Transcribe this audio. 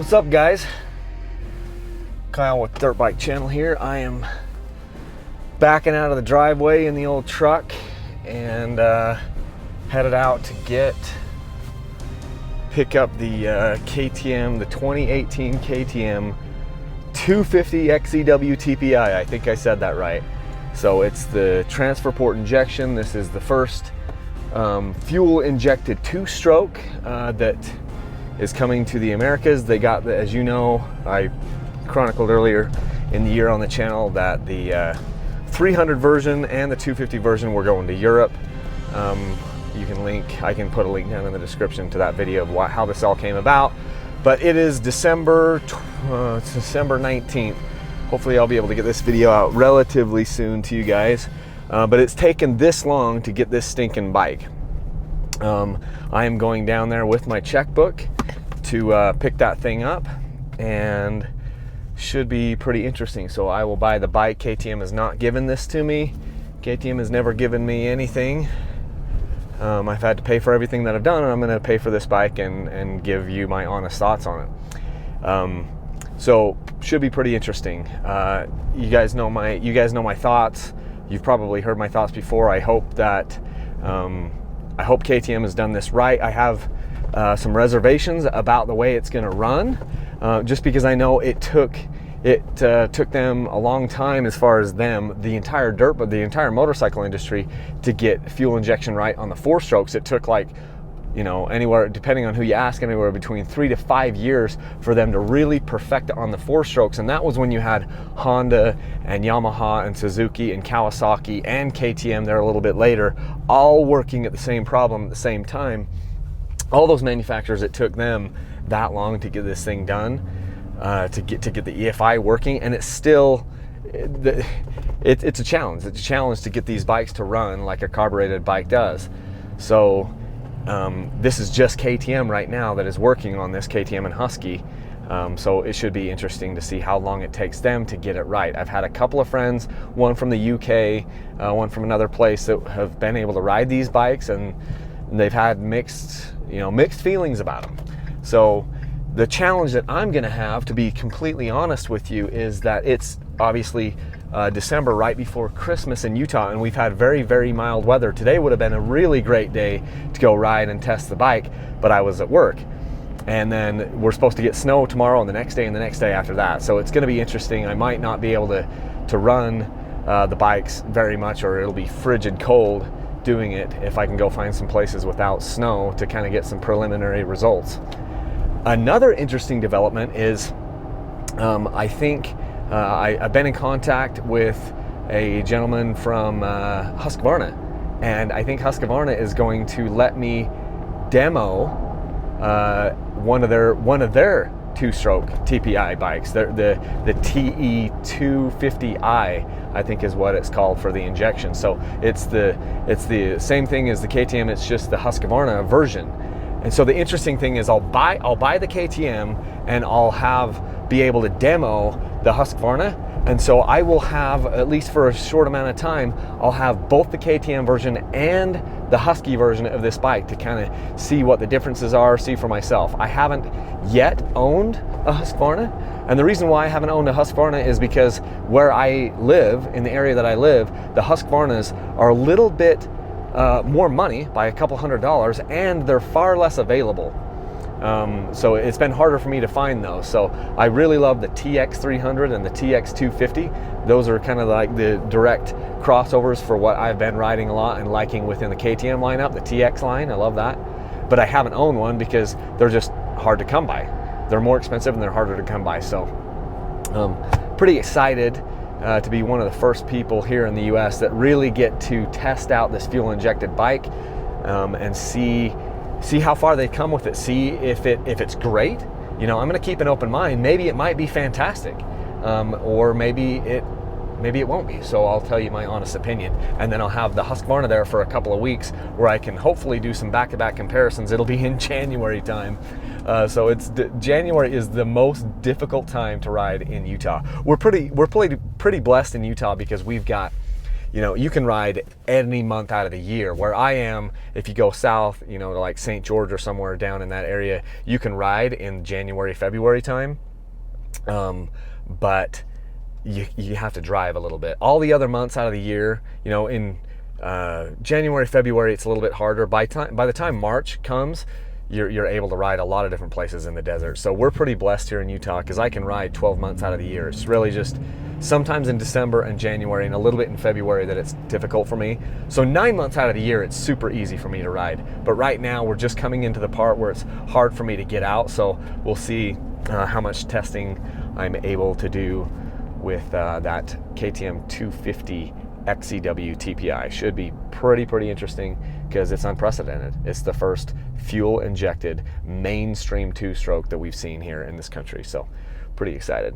What's up, guys? Kyle with Dirt Bike Channel here. I am backing out of the driveway in the old truck and headed out to pick up the KTM, the 2018 KTM 250 XC-W TPI. I think I said that right. So it's the transfer port injection. This is the first fuel injected two-stroke that is coming to the Americas. They got, as you know, I chronicled earlier in the year on the channel that the 300 version and the 250 version were going to Europe. You can I can put a link down in the description to that video of how this all came about. But it is December 19th. Hopefully I'll be able to get this video out relatively soon to you guys. But it's taken this long to get this stinking bike. I am going down there with my checkbook to pick that thing up, and should be pretty interesting. So I will buy the bike. KTM has not given this to me. KTM has never given me anything. I've had to pay for everything that I've done, and I'm going to pay for this bike and give you my honest thoughts on it. So should be pretty interesting. You guys know my thoughts. You've probably heard my thoughts before. I hope KTM has done this right. I have some reservations about the way it's going to run, just because I know it took them a long time, as far as the entire motorcycle industry, to get fuel injection right on the four strokes. It took, like, you know, anywhere, depending on who you ask, anywhere between 3 to 5 years for them to really perfect it on the four strokes. And that was when you had Honda and Yamaha and Suzuki and Kawasaki and KTM there a little bit later, all working at the same problem at the same time. All those manufacturers, it took them that long to get this thing done, to get the EFI working, and it's still it's a challenge. It's a challenge to get these bikes to run like a carbureted bike does. So this is just KTM right now that is working on this, KTM and Husky. So it should be interesting to see how long it takes them to get it right. I've had a couple of friends, one from the UK, one from another place, that have been able to ride these bikes, and they've had mixed feelings about them. So the challenge that I'm going to have, to be completely honest with you, is that it's obviously December, right before Christmas in Utah, and we've had very, very mild weather. Today would have been a really great day to go ride and test the bike, but I was at work. And then we're supposed to get snow tomorrow and the next day and the next day after that. So it's going to be interesting. I might not be able to run the bikes very much, or it'll be frigid cold doing it, if I can go find some places without snow to kind of get some preliminary results. Another interesting development is I've been in contact with a gentleman from Husqvarna, and I think Husqvarna is going to let me demo one of their two-stroke TPI bikes. The TE250i, I think is what it's called, for the injection. So it's the same thing as the KTM. It's just the Husqvarna version. And so the interesting thing is I'll buy the KTM, and I'll be able to demo the Husqvarna. And so I will have, at least for a short amount of time, I'll have both the KTM version and the Husky version of this bike to kind of see what the differences are, see for myself. I haven't yet owned a Husqvarna, and the reason why I haven't owned a Husqvarna is because where I live, in the area that I live, the Husqvarnas are a little bit more money, by a couple $100s, and they're far less available. So it's been harder for me to find those. So I really love the TX300 and the TX250. Those are kind of like the direct crossovers for what I've been riding a lot and liking within the KTM lineup, the TX line. I love that. But I haven't owned one because they're just hard to come by. They're more expensive and they're harder to come by. So pretty excited to be one of the first people here in the US that really get to test out this fuel injected bike, and see how far they come with it, see if it's great. You know, I'm going to keep an open mind. Maybe it might be fantastic, or maybe it won't be. So I'll tell you my honest opinion, and then I'll have the Husqvarna there for a couple of weeks where I can hopefully do some back-to-back comparisons. It'll be in January time. So January is the most difficult time to ride in Utah. We're pretty blessed in Utah because we've got you know, you can ride any month out of the year. Where I am, if you go south, you know, to like St. George or somewhere down in that area, you can ride in January, February time. But you have to drive a little bit. All the other months out of the year, you know, in January, February, it's a little bit harder. By the time March comes, you're able to ride a lot of different places in the desert. So we're pretty blessed here in Utah because I can ride 12 months out of the year. It's really just sometimes in December and January and a little bit in February that it's difficult for me. So 9 months out of the year, it's super easy for me to ride. But right now, we're just coming into the part where it's hard for me to get out. So we'll see how much testing I'm able to do with that KTM 250 XC-W TPI. Should be pretty interesting because it's unprecedented. It's the first fuel injected mainstream two-stroke that we've seen here in this country. So pretty excited.